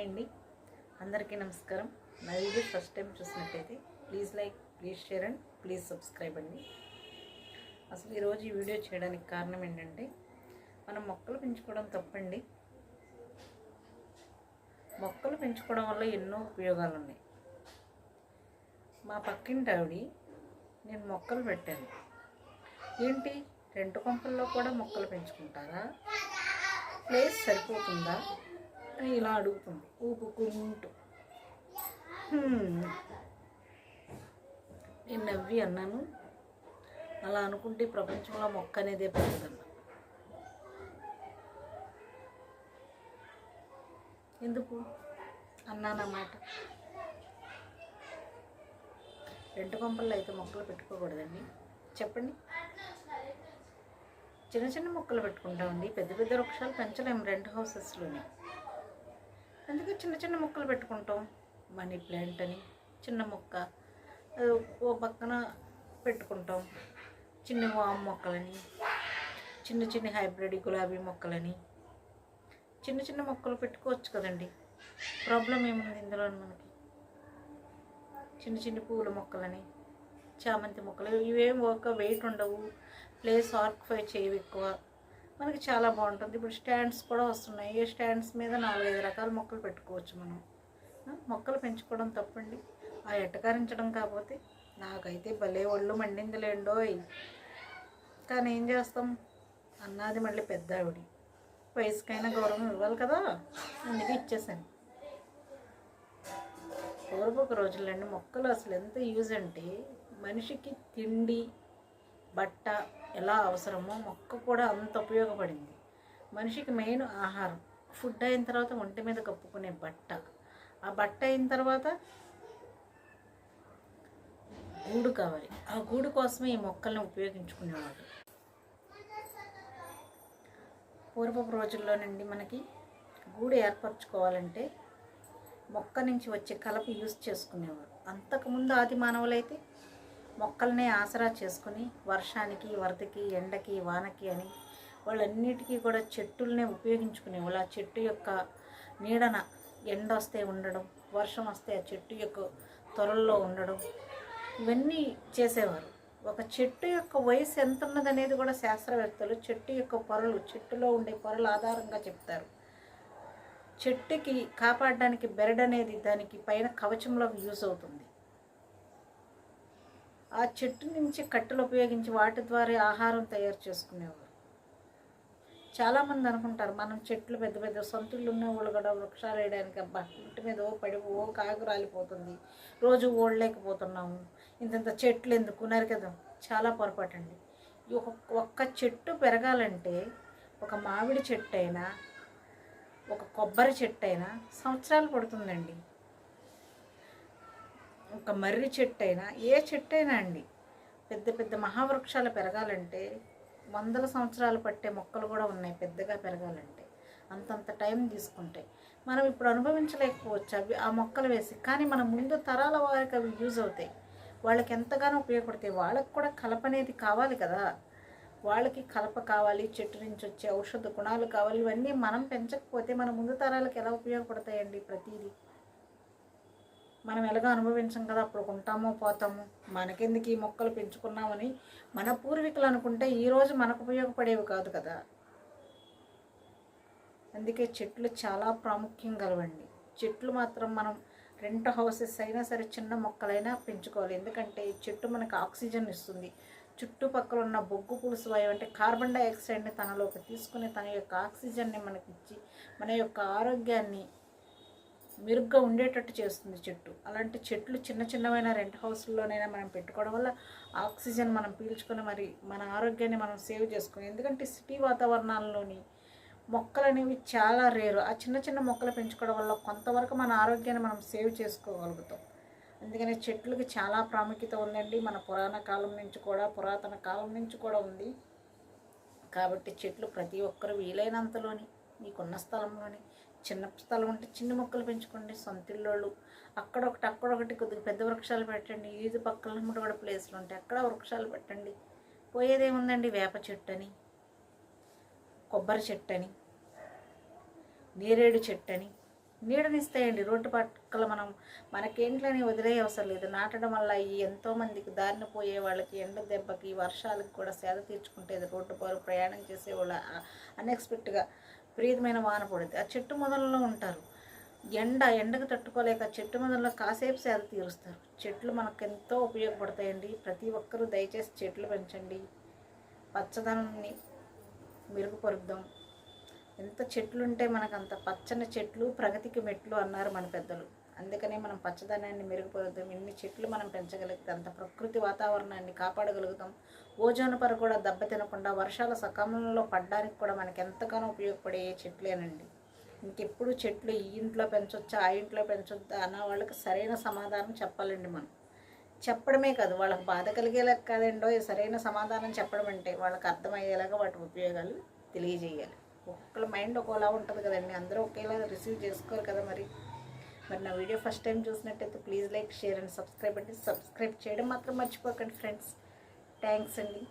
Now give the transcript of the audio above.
Hi అండి, అందరికీ నమస్కారం. నా వీడియో ఫస్ట్ టైం చూసినట్టయితే please like, please share and please subscribe అండి. అసలు ఈరోజు ఈ వీడియో చేయడానికి కారణం ఏంటంటే, మనం మొక్కలు పెంచుకోవడం తప్పండి. మొక్కలు పెంచుకోవడం వల్ల ఎన్నో ఉపయోగాలు ఉన్నాయి. మా పక్కింటి ఆవిడ నేను మొక్కలు పెట్టాను, ఏంటి రెంటు కొంపల్లో కూడా మొక్కలు పెంచుకుంటారా, ప్లేస్ సరిపోతుందా అని ఇలా అడుగుతుంది ఊపుకుంటూ. నేను నవ్వి అన్నాను, అలా అనుకుంటే ప్రపంచంలో మొక్క అనేదే పెరుగుదన్నా. ఎందుకు అన్నానన్నమాట. రెంటు కొంపల్లో అయితే మొక్కలు పెట్టుకోకూడదండి, చెప్పండి. చిన్న చిన్న మొక్కలు పెట్టుకుంటామండి, పెద్ద పెద్ద వృక్షాలు పెంచలేము రెంట్ హౌసెస్లోనే. అందుకే చిన్న చిన్న మొక్కలు పెట్టుకుంటాం. మనీ ప్లాంట్ అని చిన్న మొక్క ఓ పక్కన పెట్టుకుంటాం, చిన్న వామ్ మొక్కలని, చిన్న చిన్న హైబ్రిడ్ గులాబీ మొక్కలని, చిన్న చిన్న మొక్కలు పెట్టుకోవచ్చు కదండి. ప్రాబ్లం ఏముంది ఇందులో? మనకి చిన్న చిన్న పూల మొక్కలని, చామంతి మొక్కలు ఇవేం ఒక వెయిట్ ఉండవు, ప్లేస్ ఆక్యుపై చేయవు ఎక్కువ, మనకి చాలా బాగుంటుంది. ఇప్పుడు స్టాండ్స్ కూడా వస్తున్నాయి, ఏ స్టాండ్స్ మీద 4-5 రకాల మొక్కలు పెట్టుకోవచ్చు మనం. మొక్కలు పెంచుకోవడం తప్పండి, ఆ ఎట్టకారించడం కాకపోతే. నాకైతే భలే ఒళ్ళు మండిందిలేండోయ్. కానీ ఏం చేస్తాం, అన్నది మళ్ళీ పెద్ద ఆవిడ, వయసుకైనా గౌరవం ఇవ్వాలి కదా, అందుకే ఇచ్చేసాను. పూర్వపు రోజులండి మొక్కలు అసలు ఎంత యూజ్ అంటే, మనిషికి తిండి బట్ట ఎలా అవసరమో మొక్క కూడా అంత ఉపయోగపడింది. మనిషికి మెయిన్ ఆహారం, ఫుడ్ అయిన తర్వాత ఒంటి మీద కప్పుకునే బట్ట, ఆ బట్ట అయిన తర్వాత గూడు కావాలి, ఆ గూడు కోసమే ఈ మొక్కల్ని ఉపయోగించుకునేవాడు. పూర్వపు రోజుల్లోనండి మనకి గూడు ఏర్పరచుకోవాలంటే మొక్క నుంచి వచ్చే కలప యూజ్ చేసుకునేవారు. అంతకుముందు ఆది మానవులైతే మొక్కలనే ఆసరా చేసుకుని వర్షానికి, వరదకి, ఎండకి, వానకి అని వాళ్ళన్నిటికీ కూడా చెట్టులనే ఉపయోగించుకునేవాళ్ళు. ఆ చెట్టు యొక్క నీడన ఎండ వస్తే ఉండడం, వర్షం వస్తే ఆ చెట్టు యొక్క త్వరల్లో ఉండడం, ఇవన్నీ చేసేవారు. ఒక చెట్టు యొక్క వయసు ఎంత ఉన్నదనేది కూడా శాస్త్రవేత్తలు చెట్టు యొక్క పొరలు, చెట్టులో ఉండే పొరల ఆధారంగా చెప్తారు. చెట్టుకి కాపాడడానికి బెరడు అనేది దానికి పైన కవచంలో యూజ్ అవుతుంది. ఆ చెట్టు నుంచి కట్టెలు ఉపయోగించి వాటి ద్వారా ఆహారం తయారు చేసుకునేవారు. చాలామంది అనుకుంటారు మనం చెట్లు పెద్ద పెద్ద సొంతలు ఉన్న వాళ్ళు కూడా వృక్షాలు వేయడానికి అబ్బా ఇంటి మీద పడి కాగు రాలిపోతుంది, రోజు ఓడలేకపోతున్నాము, ఇంత చెట్లు ఎందుకు నరికేద్దాం. చాలా పొరపాటు అండి. ఒక్క చెట్టు పెరగాలంటే ఒక మామిడి చెట్టు అయినా, ఒక కొబ్బరి చెట్టు అయినా సంవత్సరాలు పడుతుందండి. ఒక మర్రి చెట్టు అయినా, ఏ చెట్టు అయినా అండి, పెద్ద పెద్ద మహావృక్షాలు పెరగాలంటే 100 సంవత్సరాలు పట్టే మొక్కలు కూడా ఉన్నాయి పెద్దగా పెరగాలంటే. అంతంత టైం తీసుకుంటాయి. మనం ఇప్పుడు అనుభవించలేకపోవచ్చు అవి ఆ మొక్కలు వేసి, కానీ మన ముందు తరాల వారికి అవి యూజ్ అవుతాయి, వాళ్ళకి ఎంతగానో ఉపయోగపడతాయి. వాళ్ళకి కూడా కలప అనేది కావాలి కదా, వాళ్ళకి కలప కావాలి, చెట్టు నుంచి వచ్చే ఔషధ గుణాలు కావాలి. ఇవన్నీ మనం పెంచకపోతే మన ముందు తరాలకు ఎలా ఉపయోగపడతాయండి? ప్రతిదీ మనం ఎలాగో అనుభవించాం కదా, అప్పుడు ఉంటామో పోతాము, మనకెందుకు ఈ మొక్కలు పెంచుకున్నామని మన పూర్వీకులు అనుకుంటే ఈరోజు మనకు ఉపయోగపడేవి కాదు కదా. అందుకే చెట్లు చాలా ప్రాముఖ్యం కలవండి. చెట్లు మాత్రం మనం రెంట్ హౌసెస్ అయినా సరే చిన్న మొక్కలైనా పెంచుకోవాలి. ఎందుకంటే చెట్టు మనకు ఆక్సిజన్ ఇస్తుంది. చుట్టుపక్కల ఉన్న బొగ్గు పులుసు వాయువు అంటే కార్బన్ డైఆక్సైడ్ని తనలోకి తీసుకుని తన యొక్క ఆక్సిజన్ని మనకిచ్చి మన యొక్క ఆరోగ్యాన్ని మెరుగ్గా ఉండేటట్టు చేస్తుంది చెట్టు. అలాంటి చెట్లు చిన్న చిన్నవైన రెంట్ హౌస్లోనైనా మనం పెట్టుకోవడం వల్ల ఆక్సిజన్ మనం పీల్చుకొని మరి మన ఆరోగ్యాన్ని మనం సేవ్ చేసుకుని. ఎందుకంటే సిటీ వాతావరణాల్లోని మొక్కలు అనేవి చాలా రేరు. ఆ చిన్న చిన్న మొక్కలు పెంచుకోవడం వల్ల కొంతవరకు మన ఆరోగ్యాన్ని మనం సేవ్ చేసుకోగలుగుతాం. అందుకని చెట్లకి చాలా ప్రాముఖ్యత ఉందండి. మన పురాతన కాలం నుంచి కూడా ఉంది. కాబట్టి చెట్లు ప్రతి ఒక్కరు వీలైనంతలోని మీకున్న స్థలంలోని, చిన్న స్థలం ఉంటే చిన్న మొక్కలు పెంచుకోండి. సొంతిల్లోళ్ళు అక్కడొకటి కొద్దిగా పెద్ద వృక్షాలు పెట్టండి. ఈది పక్కల కూడా ప్లేస్లు ఉంటాయి, అక్కడ వృక్షాలు పెట్టండి. పోయేదేముందండి? వేప చెట్టు అని, కొబ్బరి చెట్టు అని, నేరేడు చెట్టు అని, నీడనిస్తాయండి. రోడ్డు పక్కల మనం మనకేంట్లని వదిలే అవసరం లేదు. నాటడం వల్ల ఈ ఎంతోమందికి దారిన పోయే వాళ్ళకి ఎండ దెబ్బకి వర్షాలకు కూడా సేద తీర్చుకుంటేది. రోడ్డు పరు ప్రయాణం చేసే వాళ్ళ అన్ఎక్స్పెక్ట్గా విపరీతమైన వాన పడుద్ది. ఆ చెట్టు మొదలలో ఉంటారు. ఎండకు తట్టుకోలేక చెట్టు మొదల్లో కాసేపు సేద తీరుస్తారు. చెట్లు మనకు ఎంతో ఉపయోగపడతాయండి. ప్రతి ఒక్కరూ దయచేసి చెట్లు పెంచండి. పచ్చదనాన్ని మెరుగుపరుద్దాం. ఎంత చెట్లు ఉంటే మనకు అంత పచ్చని చెట్లు ప్రగతికి మెట్లు అన్నారు మన పెద్దలు. అందుకనే మనం పచ్చదనాన్ని మెరుగుపరుద్దాం. ఇన్ని చెట్లు మనం పెంచగలిగితే అంత ప్రకృతి వాతావరణాన్ని కాపాడగలుగుతాం. ఓజోన్ పొర కూడా దెబ్బతినకుండా వర్షాలు సకాలంలో పడడానికి కూడా మనకి ఎంతగానో ఉపయోగపడే చెట్లేనండి. ఇంకెప్పుడు చెట్లు ఈ ఇంట్లో పెంచొచ్చా ఆ ఇంట్లో పెంచొద్దా అన్న వాళ్ళకి సరైన సమాధానం చెప్పాలండి. మనం చెప్పడమే కాదు, వాళ్ళకి బాధ కలిగేలా కాదండో సరైన సమాధానం చెప్పడం అంటే వాళ్ళకి అర్థమయ్యేలాగా వాటి ఉపయోగాలు తెలియజేయాలి. ఒక్కొక్కళ్ళ మైండ్ ఒకలా ఉంటుంది కదండి, అందరూ ఒకేలా రిసీవ్ చేసుకోరు కదా. మరి నా వీడియో ఫస్ట్ టైం చూసినట్టయితే please like, share and subscribe చేయడం మాత్రం మర్చిపోకండి ఫ్రెండ్స్. థ్యాంక్స్ అండి.